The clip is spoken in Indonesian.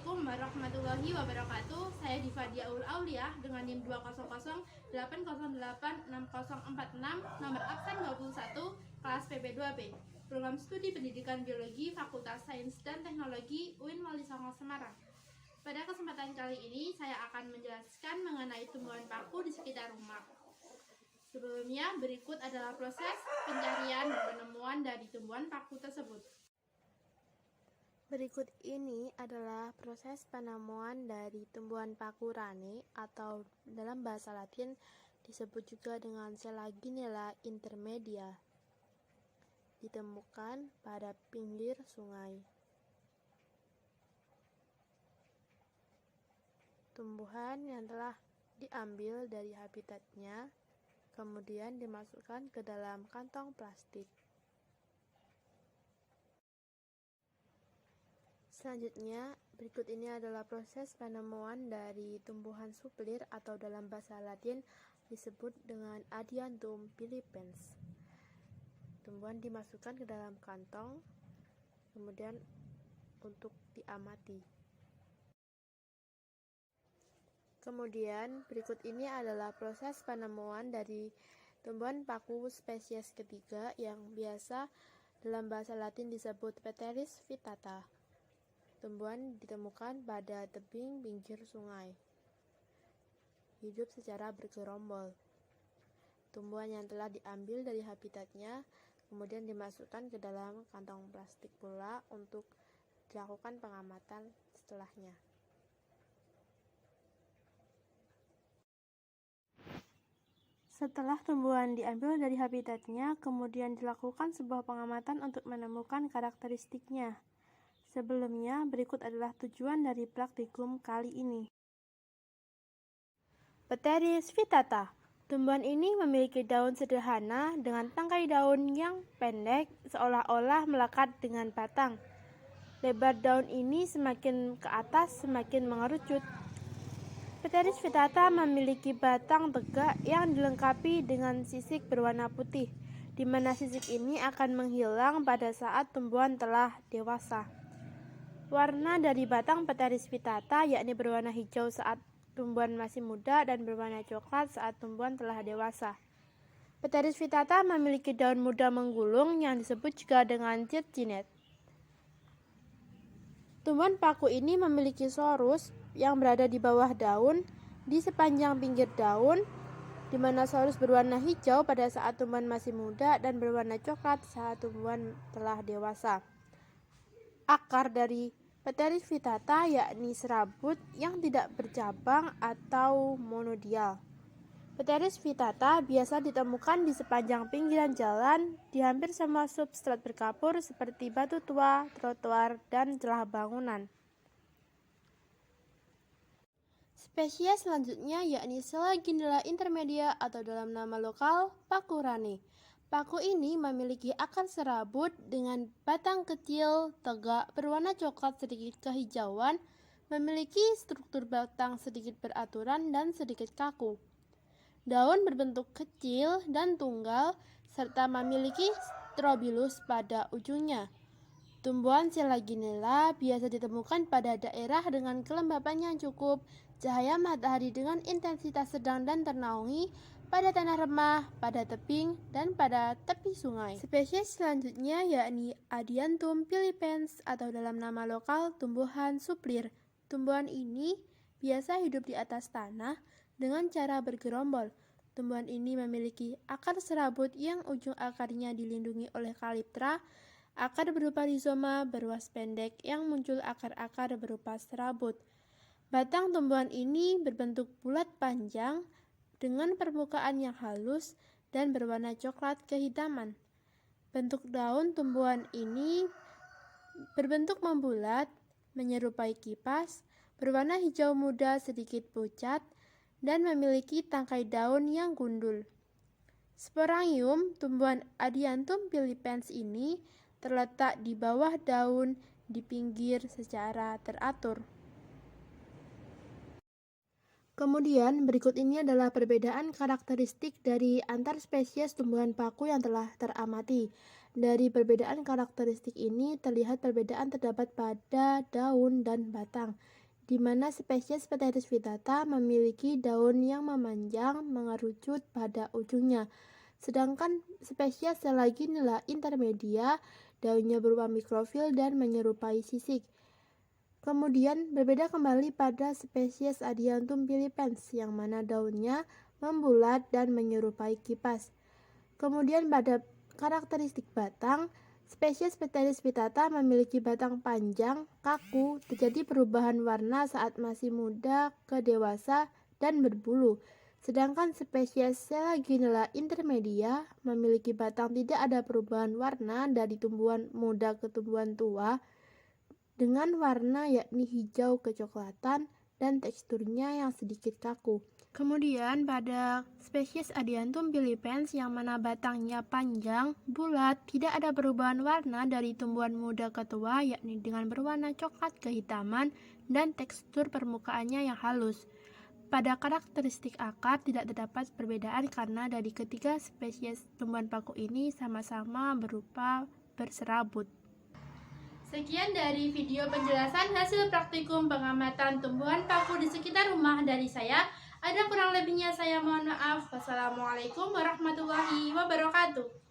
Assalamualaikum warahmatullahi wabarakatuh. Saya Diva Diaul Aulia dengan NIM 20080860646, nomor absen 21, kelas PB2B. Program Studi Pendidikan Biologi Fakultas Sains dan Teknologi UIN Wali Songo Semarang. Pada kesempatan kali ini saya akan menjelaskan mengenai tumbuhan paku di sekitar rumah. Sebelumnya, berikut adalah proses pencarian dan penemuan dari tumbuhan paku tersebut. Berikut ini adalah proses penemuan dari tumbuhan paku rane atau dalam bahasa Latin disebut juga dengan Selaginella intermedia. Ditemukan pada pinggir sungai. Tumbuhan yang telah diambil dari habitatnya kemudian dimasukkan ke dalam kantong plastik. Selanjutnya, berikut ini adalah proses penemuan dari tumbuhan suplir atau dalam bahasa Latin disebut dengan Adiantum pilipens. Tumbuhan dimasukkan ke dalam kantong, kemudian untuk diamati. Kemudian, berikut ini adalah proses penemuan dari tumbuhan paku spesies ketiga yang biasa dalam bahasa Latin disebut Pteris vittata. Tumbuhan ditemukan pada tebing pinggir sungai. Hidup secara bergerombol. Tumbuhan yang telah diambil dari habitatnya kemudian dimasukkan ke dalam kantong plastik pula untuk dilakukan pengamatan setelahnya. Setelah tumbuhan diambil dari habitatnya, kemudian dilakukan sebuah pengamatan untuk menemukan karakteristiknya. Sebelumnya, berikut adalah tujuan dari praktikum kali ini. Pteris vittata. Tumbuhan ini memiliki daun sederhana dengan tangkai daun yang pendek, seolah-olah melekat dengan batang. Lebar daun ini semakin ke atas semakin mengerucut. Pteris vittata memiliki batang tegak yang dilengkapi dengan sisik berwarna putih, di mana sisik ini akan menghilang pada saat tumbuhan telah dewasa. Warna dari batang Pteris vittata yakni berwarna hijau saat tumbuhan masih muda dan berwarna coklat saat tumbuhan telah dewasa. Pteris vittata memiliki daun muda menggulung yang disebut juga dengan circinet. Tumbuhan paku ini memiliki sorus yang berada di bawah daun, di sepanjang pinggir daun, di mana sorus berwarna hijau pada saat tumbuhan masih muda dan berwarna coklat saat tumbuhan telah dewasa. Akar dari Pteris vittata yakni serabut yang tidak bercabang atau monodial. Pteris vittata biasa ditemukan di sepanjang pinggiran jalan, di hampir semua substrat berkapur seperti batu tua, trotoar, dan celah bangunan. Spesies selanjutnya yakni Selaginella intermedia atau dalam nama lokal paku rane. Paku ini memiliki akar serabut dengan batang kecil, tegak, berwarna coklat sedikit kehijauan, memiliki struktur batang sedikit beraturan dan sedikit kaku. Daun berbentuk kecil dan tunggal, serta memiliki strobilus pada ujungnya. Tumbuhan Selaginella biasa ditemukan pada daerah dengan kelembapan yang cukup, cahaya matahari dengan intensitas sedang dan ternaungi, pada tanah remah, pada tebing, dan pada tepi sungai. Spesies selanjutnya yakni Adiantum pilipens atau dalam nama lokal tumbuhan suplir. Tumbuhan ini biasa hidup di atas tanah dengan cara bergerombol. Tumbuhan ini memiliki akar serabut yang ujung akarnya dilindungi oleh kaliptra, akar berupa rizoma berwas pendek yang muncul akar-akar berupa serabut. Batang tumbuhan ini berbentuk bulat panjang dengan permukaan yang halus dan berwarna coklat kehitaman. Bentuk daun tumbuhan ini berbentuk membulat, menyerupai kipas, berwarna hijau muda sedikit pucat, dan memiliki tangkai daun yang gundul. Sporangium tumbuhan Adiantum pilipens ini terletak di bawah daun di pinggir secara teratur. Kemudian berikut ini adalah perbedaan karakteristik dari antar spesies tumbuhan paku yang telah teramati. Dari perbedaan karakteristik ini terlihat perbedaan terdapat pada daun dan batang, di mana spesies Pteris vittata memiliki daun yang memanjang mengerucut pada ujungnya. Sedangkan spesies Selaginella intermedia, daunnya berupa mikrofil dan menyerupai sisik. Kemudian berbeda kembali pada spesies Adiantum pilipens yang mana daunnya membulat dan menyerupai kipas. Kemudian pada karakteristik batang, spesies Pteris vittata memiliki batang panjang, kaku, terjadi perubahan warna saat masih muda ke dewasa dan berbulu. Sedangkan spesies Selaginella intermedia memiliki batang tidak ada perubahan warna dari tumbuhan muda ke tumbuhan tua, dengan warna yakni hijau kecoklatan dan teksturnya yang sedikit kaku. Kemudian pada spesies Adiantum pilipens yang mana batangnya panjang, bulat, tidak ada perubahan warna dari tumbuhan muda ke tua yakni dengan berwarna coklat kehitaman dan tekstur permukaannya yang halus. Pada karakteristik akar tidak terdapat perbedaan karena dari ketiga spesies tumbuhan paku ini sama-sama berupa berserabut. Sekian dari video penjelasan hasil praktikum pengamatan tumbuhan paku di sekitar rumah dari saya. Ada kurang lebihnya saya mohon maaf. Wassalamualaikum warahmatullahi wabarakatuh.